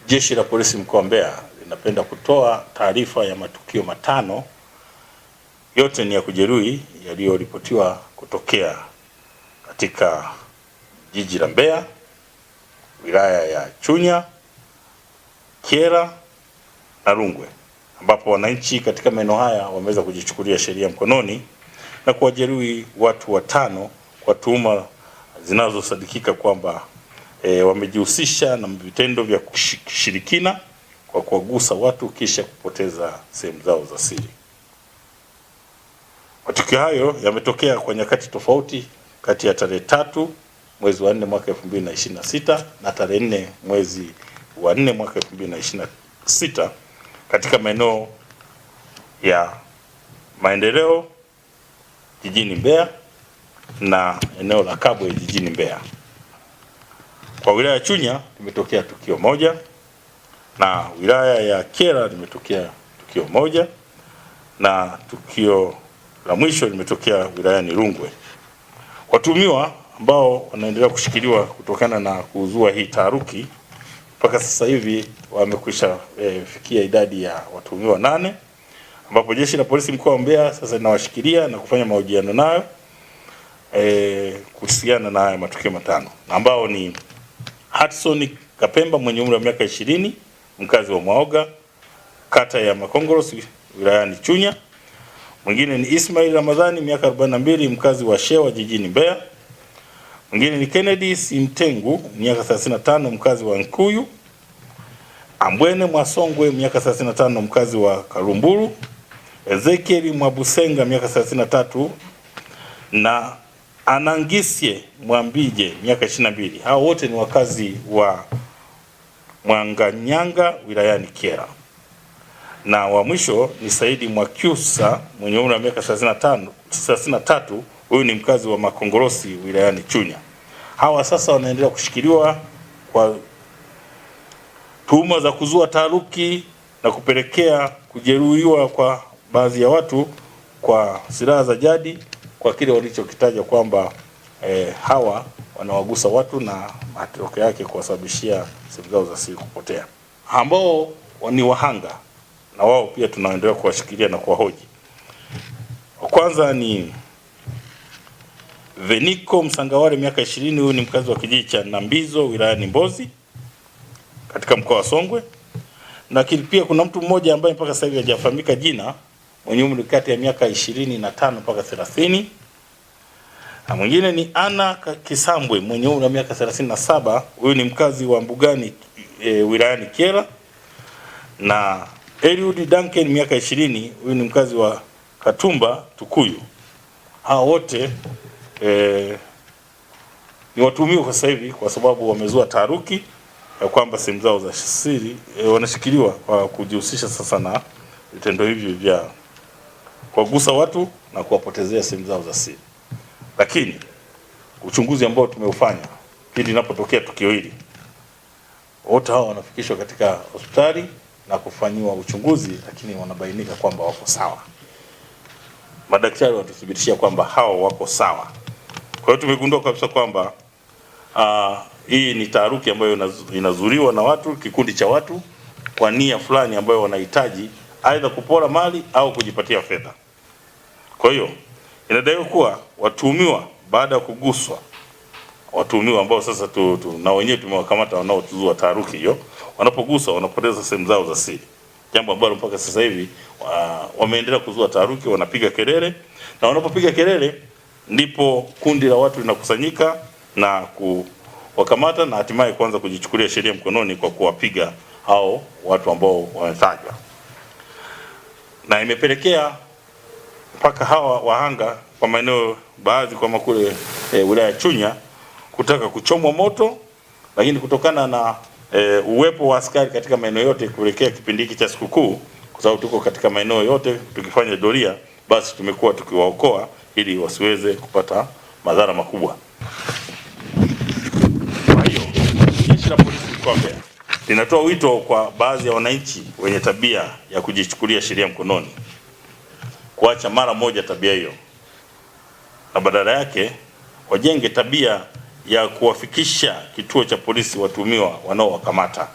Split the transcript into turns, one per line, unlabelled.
Jeshi la Polisi mkoa wa Mbeya linapenda kutoa taarifa ya matukio matano, yote ni ya kujeruhi yaliyoripotiwa kutokea katika jiji la Mbeya, wilaya ya Chunya, Kyela na Rungwe, ambapo wananchi katika maeneo haya wameweza kujichukulia sheria mkononi na kuwajeruhi watu watano kwa tuhuma zinazosadikika kwamba wamejihusisha na vitendo vya kushirikina kwa kuwagusa watu kisha kupoteza sehemu zao za siri. Matukio hayo yametokea kwa nyakati tofauti kati ya tarehe 3 mwezi wa 4 mwaka 2026 na tarehe 4 mwezi wa 4 mwaka 2026 katika maeneo ya Maendeleo jijini Mbeya na eneo la Kabwe jijini Mbeya. Kwa wilaya ya Chunya limetokea tukio moja na wilaya ya Kyela limetokea tukio moja na tukio la mwisho limetokea wilayani Rungwe. Watuhumiwa ambao wanaendelea kushikiliwa kutokana na kuzua hii taharuki, mpaka sasa hivi wamekwisha fikia idadi ya watuhumiwa 8, ambapo Jeshi la Polisi mkoa wa Mbeya sasa linawashikilia na kufanya mahojiano nayo kuhusiana na haya matukio matano, ambao ni Hudson Kapemba mwenye umri wa miaka 20, mkazi wa Mwaoga, kata ya Makongorosi, wilayani Chunya. Mwingine ni Ismail Ramadhani miaka 42, mkazi wa Shewa jijini Mbeya. Mwingine ni Kennedy Simtengu miaka 35, mkazi wa Nkuyu. Ambwene Mwasongwe miaka 35, mkazi wa Karumburu. Ezekiel Mwabusenga miaka 33 na Anangisye Mwambije miaka 22. Hao wote ni wakazi wa Mwanganyanga wilayani Kyela. Na wa mwisho ni Saidi Mwakyusa mwenye umri wa miaka 33, huyu ni mkazi wa Makongorosi wilayani Chunya. Hawa sasa wanaendelea kushikiliwa kwa tuhuma za kuzua taharuki na kupelekea kujeruhiwa kwa baadhi ya watu kwa silaha za jadi, kwa kile walichokitaja kwamba hawa wanawagusa watu na matokeo yake kuwasababishia sehemu zao za siri kupotea, ambao ni wahanga na wao pia tunaendelea kuwashikilia na kuwahoji. Wa kwanza ni Veniko Msangawale miaka 20, huyu ni mkazi wa kijiji cha Nambizo wilayani Mbozi katika mkoa wa Songwe. Lakini pia kuna mtu mmoja ambaye mpaka sasa hivi hajafahamika jina, mwenye umri kati ya miaka 25 mpaka 30. Na mwingine ni Ana Kisambwe mwenye umri wa miaka 37, huyu ni mkazi wa Mbugani wilayani Kyela. Na Eliud Duncan miaka 20, huyu ni mkazi wa Katumba Tukuyu. Hao wote ni watuhumiwa kwa sasa hivi kwa sababu wamezua taharuki ya kwamba sehemu zao za siri wanashikiliwa kwa kujihusisha sasa na vitendo hivi vya kuwagusa watu na kuwapotezea sehemu zao za siri. Lakini uchunguzi ambao tumeufanya pindi linapotokea tukio hili, wote hao wanafikishwa katika hospitali na kufanyiwa uchunguzi, lakini wanabainika kwamba wako sawa. Madaktari wanatuthibitishia kwamba hao wako sawa. Kwa hiyo tumegundua kabisa kwamba hii ni taharuki ambayo inazuriwa na watu, kikundi cha watu kwa nia fulani ambayo wanahitaji aidha kupora mali au kujipatia fedha. Kwa hiyo inadaiwa kuwa watuhumiwa baada ya kuguswa, watuhumiwa ambao sasa na wenyewe tumewakamata wanaotuzua taharuki hiyo, wanapoguswa wanapoteza sehemu zao za siri, jambo ambalo mpaka sasa hivi wameendelea kuzua taharuki, wanapiga kelele, na wanapopiga kelele ndipo kundi la watu linakusanyika na kuwakamata na hatimaye kuanza kujichukulia sheria mkononi kwa kuwapiga hao watu ambao wametajwa, na imepelekea mpaka hawa wahanga kwa maeneo baadhi kama kule wilaya Chunya kutaka kuchomwa moto, lakini kutokana na uwepo wa askari katika maeneo yote kuelekea kipindi hiki cha sikukuu, kwa sababu tuko katika maeneo yote tukifanya doria, basi tumekuwa tukiwaokoa ili wasiweze kupata madhara makubwa. Kwa hiyo Jeshi la Polisi mkoa wa Mbeya linatoa wito kwa baadhi ya wananchi wenye tabia ya kujichukulia sheria mkononi kuacha mara moja tabia hiyo, na badala yake wajenge tabia ya kuwafikisha kituo cha polisi watuhumiwa wanaowakamata